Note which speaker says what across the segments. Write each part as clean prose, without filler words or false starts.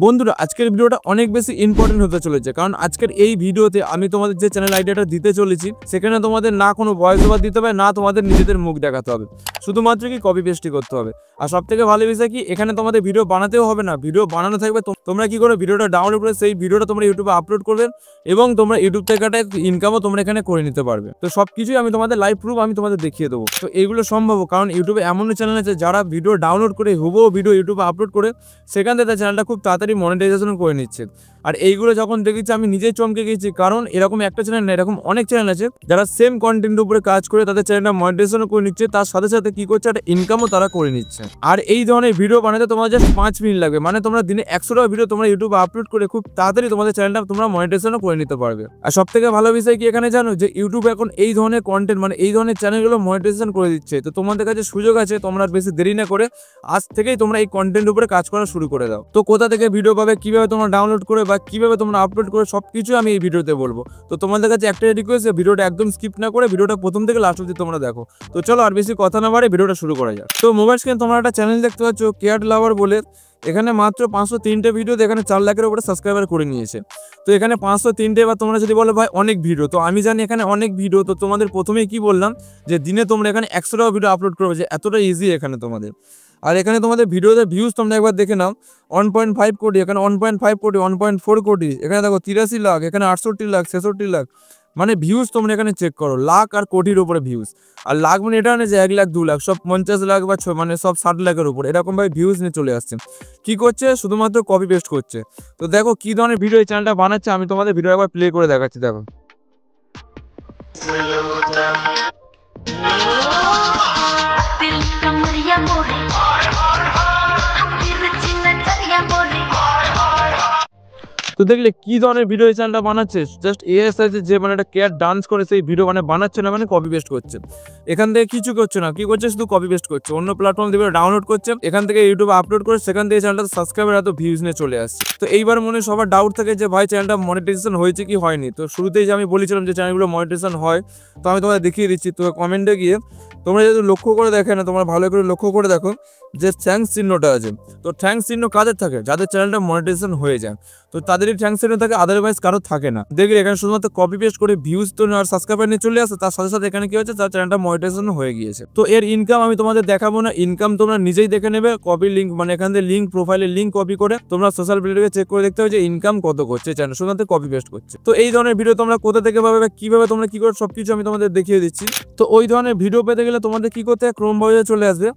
Speaker 1: বন্ধুরা আজকের ভিডিওটা অনেক বেশি ইম্পর্টেন্ট হতে চলেছে, কারণ আজকের এই ভিডিওতে আমি তোমাদের যে চ্যানেল আইডিয়াটা দিতে চলেছি সেখানে তোমাদের না কোনো ভয়েস ওভার দিতে হবে, না তোমাদের নিজেদের মুখ দেখাতে হবে, শুধুমাত্র কি কপি পেস্টই করতে হবে। আর সব থেকে ভালো বিষয় কি, এখানে তোমাদের ভিডিও বানাতেও হবে না, ভিডিও বানানো থাকবে। তোমরা কি করে ভিডিওটা ডাউনলোড করে সেই ভিডিওটা তোমরা ইউটিউবে আপলোড করবে এবং তোমরা ইউটিউব থেকে একটা ইনকামও তোমরা এখানে করে নিতে পারবে। তো সবকিছুই আমি তোমাদের লাইভ প্রুফ আমি তোমাদের দেখিয়ে দেবো। তো এইগুলো সম্ভব, কারণ ইউটিউবে এমন চ্যানেল আছে যারা ভিডিও ডাউনলোড করে হুবহু ভিডিও ইউটিউবে আপলোড করে সেখান থেকে তার চ্যানেলটা খুব তাড়াতাড়ি মনিটাইজেশন করে নিচ্ছে। আর এইগুলো যখন দেখেছি আমি নিজেই চমকে গেছি, কারণ এরকম একটা চ্যানেল না, এরকম অনেক চ্যানেল আছে যারা সেম কন্টেন্টের উপরে কাজ করে তাদের চ্যানেলটা মনিটাইজেশন করে নিচ্ছে, তার সাথে সাথে কি করছে একটা ইনকামও তারা করে নিচ্ছে। আর এই ধরনের ভিডিও বানাতে তোমার জাস্ট 5 মিনিট লাগবে, মানে তোমরা দিনে 100টা ভিডিও তোমরা ইউটিউবে আপলোড করে খুব তাড়াতাড়ি তোমাদের চ্যানেলটা তোমরা মনিটাইজেশনও করে নিতে পারবে। আর সব থেকে ভালো বিষয় কি, এখানে জানো যে ইউটিউব এখন এই ধরনের কন্টেন্ট মানে এই ধরনের চ্যানেলগুলো মনিটাইজেশন করে দিচ্ছে। তো তোমাদের কাছে সুযোগ আছে, তোমরা বেশি দেরি না করে আজ থেকেই তোমরা এই কন্টেন্ট উপরে কাজ করা শুরু করে দাও। তো কোথা থেকে ভিডিও পাবে, কিভাবে তোমরা ডাউনলোড করে বা কিভাবে তোমরা আপলোড করে সবকিছু আমি এই ভিডিওতে বলবো। তো তোমাদের কাছে একটাই রিকোয়েস্ট, ভিডিওটা একদম স্কিপ না করে ভিডিওটা প্রথম থেকে লাস্ট অবধি তোমরা দেখো। তো চলো আর বেশি কথা না বাড়ে ভিডিওটা শুরু করা যাক। তো মোবাইল স্ক্রিনে তোমরা একটা চ্যানেল দেখতে পাচ্ছ কেয়ার লাভার বলে, এখানে মাত্র 503টে ভিডিওতে এখানে 4 লাখের উপরে সাবস্ক্রাইবার করে নিয়েছে। তো এখানে 503টে, বা তোমরা যদি বলো ভাই অনেক ভিডিও, তো আমি জানি এখানে অনেক ভিডিও। তো তোমাদের প্রথমেই কি বললাম যে দিনে তোমরা এখানে 100টা ভিডিও আপলোড করবে, যে এতটা ইজি এখানে তোমাদের। আর এখানে তোমাদের ভিডিওতে ভিউজ তোমরা একবার দেখে নাও, 1.5 কোটি, এখানে 1.5 কোটি, 1.4 কোটি, এখানে দেখো 83 লাখ, এখানে 68 লাখ, 66 লাখ। মানে ভিউজ তোমরা এখানে চেক করো, লাখ আর কোটির উপরে ভিউজ। আর লাখ মানে এটা না যে 1 লাখ 2 লাখ, সব 50 লাখ বা মানে সব 60 লাখের উপর এরকম ভাবে ভিউজ নিয়ে চলে আসছে। কি করছে, শুধুমাত্র কপি পেস্ট করছে। তো দেখো কি ধরনের ভিডিও এই চ্যানেলটা বানাচ্ছে, আমি তোমাদের ভিডিও একবার প্লে করে দেখাচ্ছি। দেখো তো দেখলে কি ধরনের ভিডিও এই চ্যানেলটা বানাচ্ছে, জাস্ট এআই সাইজে যে মানে একটা কেয়ার ডান্স করে সেই ভিডিও মানে বানাচ্ছে না, মানে কপি পেস্ট করছে। এখান থেকে কিছু করছে না, কি করছে শুধু কপি পেস্ট করছে, অন্য প্ল্যাটফর্ম থেকে ডাউনলোড করছে, এখান থেকে ইউটিউবে আপলোড করে সেখান থেকে চ্যানেলটা সাবস্ক্রাইবার এত ভিউজ নিয়ে চলে আসছে। তো এইবার মনে সবার ডাউট থাকে যে ভাই চ্যানেলটা মনিটাইজেশন হয়েছে কি হয়নি। তো শুরুতেই যে আমি বলেছিলাম যে চ্যানেলগুলো মনিটাইজেশন হয়, তো আমি তোমাদের দেখিয়ে দিচ্ছি। তো কমেন্টে গিয়ে তোমরা যদি লক্ষ্য করে দেখে না, তোমরা ভালো করে লক্ষ্য করে দেখো যে থ্যাঙ্কস চিহ্নটা আছে। তো থ্যাঙ্কস চিহ্ন কাদের থাকে, যাদের চ্যানেলটা মনিটাইজেশন হয়ে যায়, তো তাদেরই থ্যাঙ্কস চিহ্ন থাকে, আদারওয়াইজ কারো থাকে না। দেখলে এখানে শুধুমাত্র কপি পেস্ট করে ভিউজ তো আর সাবস্ক্রাইবার নিয়ে চলে আসে, তার সাথে সাথে এখানে কি হচ্ছে, তার চ্যানেলটা মনিটাইজেশন হয়ে গিয়েছে। তো এর ইনকাম আমি তোমাদের দেখাবো না, ইনকাম তোমরা নিজেই দেখে নেবে। কপি লিঙ্ক মানে এখান থেকে লিঙ্ক, প্রোফাইলের লিঙ্ক কপি করে তোমরা সোশ্যাল মিডিয়াকে চেক করে দেখতে হবে যে ইনকাম কত করছে চ্যানেল, শুধুমাত্র কপি পেস্ট করছে। তো এই ধরনের ভিডিও তোমরা কোথা থেকে পাবে বা কিভাবে তোমরা কি করে সবকিছু আমি তোমাদের দেখিয়ে দিচ্ছি। তো ওই ধরনের ভিডিও পেতে গেলে তোমাদের কি করতে হয়, ক্রোম ব্রাউজারে চলে আসবে,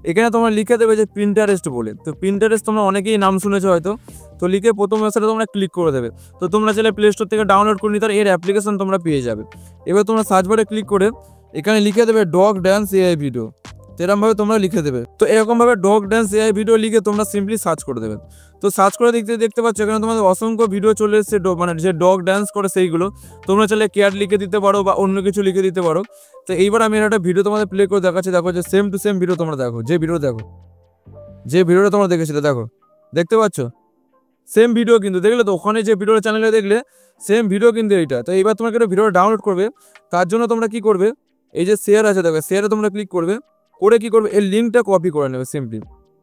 Speaker 1: এখানে তোমরা লিখে দেবে যে পিন্টারেস্ট বলে। তো পিন্টারেস্ট তোমরা অনেকেই নাম শুনেছো হয়তো। তো লিখে প্রথম ওয়েবসাইটে তোমরা ক্লিক করে দেবে। তো তোমরা চাইলে প্লে স্টোর থেকে ডাউনলোড করে নিতে এর অ্যাপ্লিকেশন তোমরা পেয়ে যাবে। এবার তোমরা সার্চ বারে ক্লিক করে এখানে লিখে দেবে ডগ ড্যান্স এআই ভিডিও, এরকমভাবে তোমরা লিখে দেবে। তো এরকমভাবে ডগ ড্যান্স এআই ভিডিও লিখে তোমরা সিম্পলি সার্চ করে দেবে। তো সার্চ করে দেখতে পাচ্ছ এখানে তোমাদের অসংখ্য ভিডিও চলে এসেছে, মানে যে ডগ ড্যান্স করে সেইগুলো। তোমরা চাইলে কেয়ার লিখে দিতে পারো বা অন্য কিছু লিখে দিতে পারো। তো এইবার আমি একটা ভিডিও তোমাদের প্লে করে দেখাচ্ছি। দেখো যে সেম টু সেম ভিডিও তোমরা দেখো, যে ভিডিওটা তোমরা দেখেছিলে, দেখো দেখতে পাচ্ছ সেম ভিডিও কিন্তু, দেখলে তো ওখানে যে ভিডিওর চ্যানেলে দেখলে সেম ভিডিও কিন্তু এইটা। তো এইবার তোমাকে একটা ভিডিও ডাউনলোড করবে, তার জন্য তোমরা কি করবে, এই যে শেয়ার আছে দেখো, শেয়ারে তোমরা ক্লিক করবে, করে কি করবে এর লিঙ্কটা কপি করে নেবে। সিম্পলি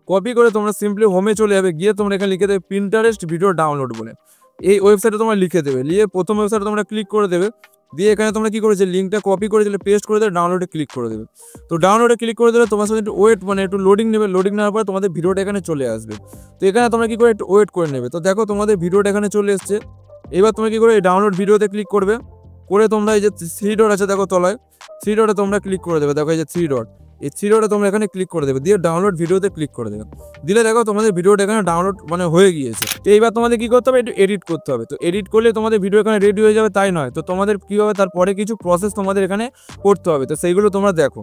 Speaker 1: কপি করে তোমরা সিম্পলি হোমে চলে যাবে, গিয়ে তোমরা এখানে লিখে দেবে পিন্টারেস্ট ভিডিও ডাউনলোড বলে, এই ওয়েবসাইটে তোমরা লিখে দেবে। নিয়ে প্রথম ওয়েবসাইটে তোমরা ক্লিক করে দেবে, দিয়ে এখানে তোমরা কি করেছে লিঙ্কটা কপি করে দিলে পেস্ট করে দেবে, ডাউনলোডে ক্লিক করে দেবে। তো ডাউনলোডে ক্লিক করে দিলে তোমার সাথে একটু ওয়েট মানে একটু লোডিং নেবে, লোডিং নেওয়ার পরে তোমাদের ভিডিওটা এখানে চলে আসবে। তো এখানে তোমরা কি করে একটু ওয়েট করে নেবে। তো দেখো তোমাদের ভিডিওটা এখানে চলে এসছে। এবার তুমি কি করে এই ডাউনলোড ভিডিওতে ক্লিক করবে, করে তোমরা এই যে 3 ডট আছে দেখো তলায়, 3 ডটে তোমরা ক্লিক করে দেবে। দেখো এই যে 3 ডট, এই 3 ডটে তোমরা এখানে ক্লিক করে দেবে, দিয়ে ডাউনলোড ভিডিওতে ক্লিক করে দেবে। দিলে দেখো তোমাদের ভিডিওটা এখানে ডাউনলোড মানে হয়ে গিয়েছে। তো এইবার তোমাদের কি করতে হবে, একটু এডিট করতে হবে। তো এডিট করলে তোমাদের ভিডিও এখানে রেডি হয়ে যাবে তাই নয়, তো তোমাদের কি হবে তারপরে কিছু প্রসেস তোমাদের এখানে করতে হবে। তো সেইগুলো তোমরা দেখো।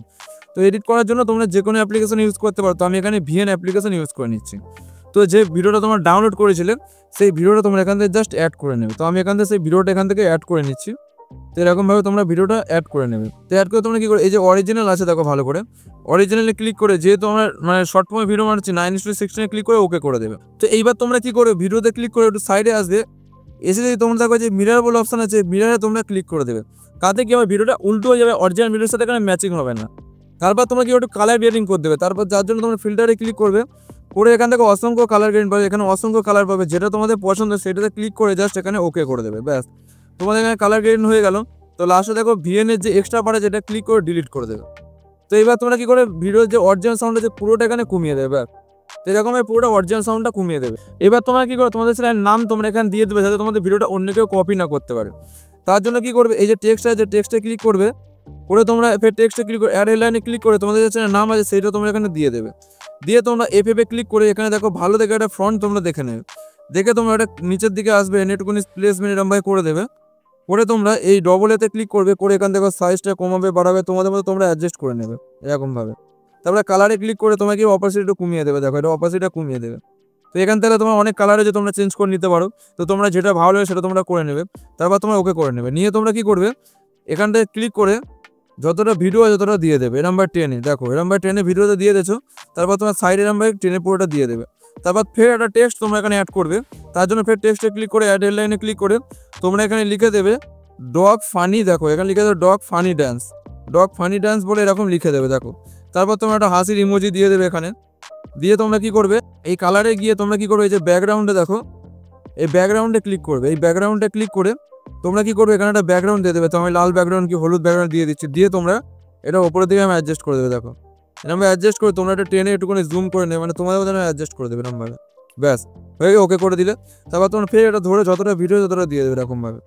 Speaker 1: তো এডিট করার জন্য তোমরা যে কোনো অ্যাপ্লিকেশন ইউজ করতে পারো। তো আমি এখানে ভিএন অ্যাপ্লিকেশন ইউজ করে নিচ্ছি। তো যে ভিডিওটা তোমরা ডাউনলোড করেছিলে সেই ভিডিওটা তোমরা এখান থেকে জাস্ট অ্যাড করে নেবে। তো আমি এখান থেকে সেই ভিডিওটা এখান থেকে অ্যাড করে নিচ্ছি। তো এরকমভাবে তোমরা ভিডিওটা অ্যাড করে নেবে। তো অ্যাড করে তোমরা কি করে, এই যে অরিজিনাল আছে দেখো ভালো করে, অরিজিনালে ক্লিক করে, যেহেতু আমরা মানে শর্ট ফর্মে ভিডিও বানাচ্ছি 9:16 ক্লিক করে ওকে করে দেবে। তো এইবার তোমরা কি করবে, ভিডিওতে ক্লিক করে একটু সাইডে আসবে, এসে যদি তোমরা দেখো যে মিরর বলে অপশন আছে, মিররে তোমরা ক্লিক করে দেবে। তাতে কি হবে, ভিডিওটা উল্টো হয়ে যাবে, অরিজিনাল ভিডিওর সাথে এখানে ম্যাচিং হবে না। তারপর তোমরা কি একটু কালার বিয়ারিং করে দেবে। তারপর যার জন্য তোমরা ফিল্টারে ক্লিক করবে, করে এখান থেকে অসংখ্য কালার গ্রেড পাবে, এখানে অসংখ্য কালার পাবে, যেটা তোমাদের পছন্দ সেটাতে ক্লিক করে জাস্ট এখানে ওকে করে দেবে, ব্যাস তোমাদের এখানে কালার গ্রেড হয়ে গেল। তো লাস্টে দেখো ভিএন এর যে এক্সট্রা পারে যেটা ক্লিক করে ডিলিট করে দেবে। তো এবার তোমরা কি করে ভিডিওর যে অরিজিনাল সাউন্ড আছে পুরোটা এখানে কমিয়ে দেবে, ব্যাস তো এরকম পুরোটা অরিজিনাল সাউন্ডটা কমিয়ে দেবে। এবার তোমরা কি করো, তোমাদের চ্যানেলের নাম তোমরা এখানে দিয়ে দেবে যাতে তোমাদের ভিডিওটা অন্য কেউ কপি না করতে পারে। তার জন্য কি করবে, এই যে টেক্সট আছে টেক্সটে ক্লিক করবে, করে তোমরা ফের টেক্সটে ক্লিক করে অ্যাড হেডলাইনে ক্লিক করে তোমাদের যে চ্যানেলের নাম আছে সেইটা তোমরা এখানে দিয়ে দেবে। দিয়ে তোমরা এফএফে ক্লিক করে এখানে দেখো ভালো দেখে একটা ফ্রন্ট তোমরা দেখে নেবে, দেখে তোমরা একটা নিচের দিকে আসবে নেটকুনি প্লেসমেন্ট এরকম ভাবে করে দেবে। করে তোমরা এই ডবল এতে ক্লিক করবে, করে এখান থেকে সাইজটা কমাবে বাড়াবে তোমাদের মতো তোমরা অ্যাডজাস্ট করে নেবে এরকমভাবে। তারপরে কালারে ক্লিক করে তোমাকে অপাসিটিটা কমিয়ে দেবে, দেখো এটা অপাসিটিটা কমিয়ে দেবে। তো এখান থেকে তোমার অনেক কালার আছে তোমরা চেঞ্জ করে নিতে পারো, তো তোমরা যেটা ভালো লাগে সেটা তোমরা করে নেবে। তারপর তোমরা ওকে করে নেবে, নিয়ে তোমরা কি করবে এখানটায় ক্লিক করে যতটা ভিডিও আছে ততটা দিয়ে দেবে। নাম্বার 10 দেখো নাম্বার 10 ভিডিওতে দিয়ে দিয়েছো, তারপর তোমার সাইডে নাম্বার 10 পুরোটা দিয়ে দেবে। তারপর ফের একটা টেক্সট তোমরা এখানে অ্যাড করবে, তার জন্য ফের টেক্সটে ক্লিক করে অ্যাড হেডলাইনে ক্লিক করে তোমরা এখানে লিখে দেবে ডগ ফানি, দেখো এখানে লিখে দেবে dog funny dance, dog funny dance বলে এরকম লিখে দেবে দেখো। তারপর তোমরা একটা হাসির ইমোজি দিয়ে দেবে এখানে, দিয়ে তোমরা কি করবে এই কালারে গিয়ে তোমরা কি করবে এই যে ব্যাকগ্রাউন্ডে দেখো এই ব্যাকগ্রাউন্ডে ক্লিক করবে, এই ব্যাকগ্রাউন্ডে ক্লিক করে তোমরা কি করবে এখানে একটা ব্যাকগ্রাউন্ড দিয়ে দেবে। তো আমি লাল ব্যাকগ্রাউন্ড কি হলুদ ব্যাকগ্রাউন্ড দিয়ে দিচ্ছি, দিয়ে তোমরা এটা ওপরের দিকে আমি অ্যাডজাস্ট করে দেবে। দেখো এরকম অ্যাডজাস্ট করে তোমরা একটা টেনে একটুখানি জুম করে নেবে, মানে তোমাদের মধ্যে অ্যাডজাস্ট করে দেবে এরকমভাবে, ব্যাস হয়ে ওকে করে দিলে। তারপর তোমরা ফের এটা ধরে যতটা ভিডিও ততটা দিয়ে দেবে এরকমভাবে।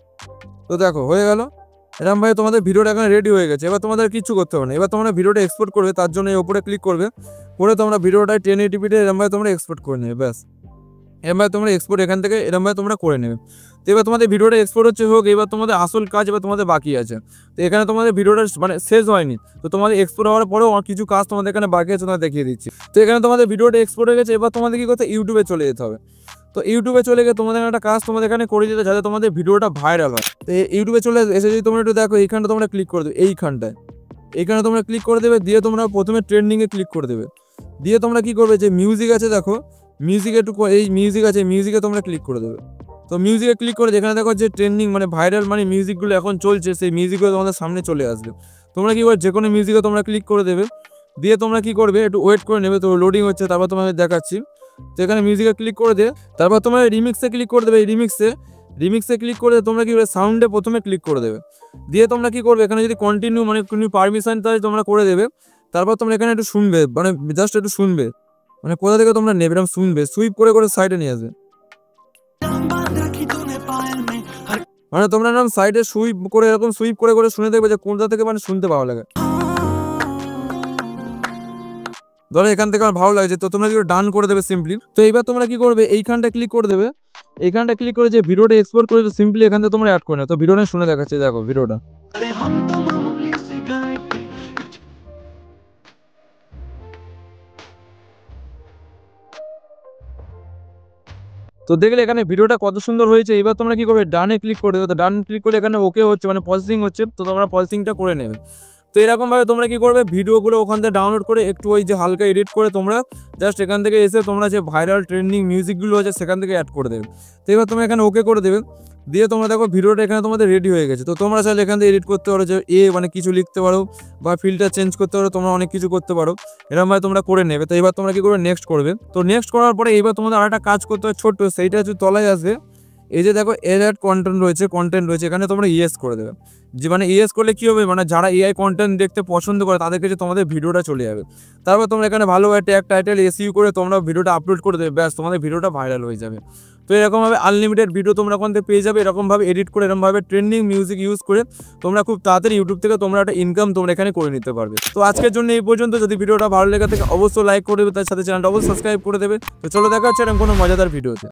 Speaker 1: তো দেখো হয়ে গেল এরকমভাবে তোমাদের ভিডিওটা এখানে রেডি হয়ে গেছে। এবার তোমাদের কিছু করতে হবে না, এবার তোমরা ভিডিওটা এক্সপোর্ট করবে, তার জন্য এই ওপরে ক্লিক করবে, করে তোমরা ভিডিওটা 1080p এরকমভাবে তোমরা এক্সপোর্ট করে নেবে, ব্যাস এরমভাবে তোমরা এক্সপোর্ট এখান থেকে এরমভাবে তোমরা করে নেবে। তো এবার তোমাদের ভিডিওটা এক্সপোর্ট হচ্ছে হোক, এবার তোমাদের আসল কাজ এবার তোমাদের বাকি আছে। তো এখানে তোমাদের ভিডিওটা মানে শেষ হয়নি, তো তোমাদের এক্সপোর্ট হওয়ার পরেও কিছু কাজ তোমাদের এখানে বাকি আছে তোমরা দেখিয়ে দিচ্ছি। তো এখানে তোমাদের ভিডিওটা এক্সপোর্ট হয়ে গেছে, এবার তোমাদের কি করতে ইউটিউবে চলে যেতে হবে। তো ইউটিউবে চলে গিয়ে তোমাদের একটা কাজ তোমাদের এখানে করে দিতে যাতে তোমাদের ভিডিওটা ভাইরাল হয়। তো ইউটিউবে চলে এসে যদি তোমরা একটু দেখো এইখানটা তোমরা ক্লিক করে দেবে, এইখানে তোমরা ক্লিক করে দেবে, দিয়ে তোমরা প্রথমে ট্রেন্ডিংয়ে ক্লিক করে দেবে। দিয়ে তোমরা কি করবে যে মিউজিক আছে দেখো মিউজিকে একটু এই মিউজিক আছে মিউজিকে তোমরা ক্লিক করে দেবে। তো মিউজিকে ক্লিক করে যেখানে দেখো যে ট্রেন্ডিং মানে ভাইরাল মানে মিউজিকগুলো এখন চলছে সেই মিউজিকগুলো তোমাদের সামনে চলে আসবে। তোমরা কি করবে যে কোনো মিউজিকে তোমরা ক্লিক করে দেবে, দিয়ে তোমরা কি করবে একটু ওয়েট করে নেবে। তো লোডিং হচ্ছে তারপর তোমাদের দেখাচ্ছি। তো এখানে মিউজিকে ক্লিক করে দিয়ে তারপর তোমরা রিমিক্সে ক্লিক করে দেবে। এই রিমিক্সে ক্লিক করে তোমরা কি করবে সাউন্ডে প্রথমে ক্লিক করে দেবে, দিয়ে তোমরা কি করবে এখানে যদি কন্টিনিউ মানে কোনো পারমিশন তাহলে তোমরা করে দেবে। তারপর তোমরা এখানে একটু শুনবে মানে জাস্ট একটু শুনবে, মানে কোথা থেকে তোমরা নেবে এরকম শুনবে, সুইপ করে করে সাইডে নিয়ে আসবে, মানে তোমরা এরকম সাইডে সুইপ করে এরকম সুইপ করে করে শুনে দেখবে যে কোনটা থেকে মানে শুনতে ভালো লাগে। ধরো এখান থেকে আমার ভালো লাগছে তো তোমরা কি ডান করে দেবে সিম্পলি। তো এইবার তোমরা কি করবে এইখানটা ক্লিক করে দেবে, এইখানটা ক্লিক করে যে ভিডিওটা এক্সপোর্ট করে সিম্পলি এখান থেকে তোমরা অ্যাড করে নাও। তো ভিডিওটা শুনে দেখাচ্ছে দেখো ভিডিওটা। তো দেখলে এখানে ভিডিওটা কত সুন্দর হয়েছে। এবার তোমরা কি করবে ডানে ক্লিক করে দেবে, তো ডান ক্লিক করে এখানে ওকে হচ্ছে মানে প্রসেসিং হচ্ছে, তো তোমরা প্রসেসিংটা করে নেবে। তো এরকমভাবে তোমরা কি করবে ভিডিওগুলো ওখান থেকে ডাউনলোড করে একটু ওই যে হালকা এডিট করে তোমরা জাস্ট এখান থেকে এসে তোমরা যে ভাইরাল ট্রেন্ডিং মিউজিকগুলো আছে সেখান থেকে অ্যাড করে দেবে। তো এবার তোমরা এখানে ওকে করে দেবে, দিয়ে তোমরা দেখো ভিডিওটা এখানে তোমাদের রেডি হয়ে গেছে। তো তোমরা চাইলে এখান থেকে এডিট করতে পারো, যে মানে কিছু লিখতে পারো বা ফিল্টার চেঞ্জ করতে পারো, তোমরা অনেক কিছু করতে পারো, এরকমভাবে তোমরা করে নেবে। তো এবার তোমরা কি করবে নেক্সট করবে। তো নেক্সট করার পরে এইবার তোমাদের আরেকটা কাজ করতে হয় ছোট্ট, সেইটা হচ্ছে তলায় আসবে এই যে দেখো অ্যাড কন্টেন্ট রয়েছে এখানে তোমরা ইয়েস করে দেবে। যে মানে ইয়েস করলে কি হবে মানে যারা এআই কন্টেন্ট দেখতে পছন্দ করে তাদের কাছে তোমাদের ভিডিওটা চলে যাবে। তারপর তোমরা এখানে ভালো ট্যাগ টাইটেল এসইউ করে তোমরা ভিডিওটা আপলোড করে দেবে, ব্যাস তোমাদের ভিডিওটা ভাইরাল হয়ে যাবে। তো এরকমভাবে আনলিমিটেড ভিডিও তোমরা ওখান থেকে পেয়ে যাবে, এরকমভাবে এডিট করে এরকমভাবে ট্রেন্ডিং মিউজিক ইউজ করে তোমরা খুব তাড়াতাড়ি ইউটিউব থেকে তোমরা একটা ইনকাম তোমরা এখানে করে নিতে পারবে। তো আজকের জন্য এই পর্যন্ত। যদি ভিডিওটা ভালো লেগে থাকে অবশ্যই লাইক করে দেবে, তার সাথে চ্যানেলটা অবশ্যই সাবস্ক্রাইব করে দেবে। তো চলো দেখা হচ্ছে এরকম কোনো মজাদার ভিডিওতে।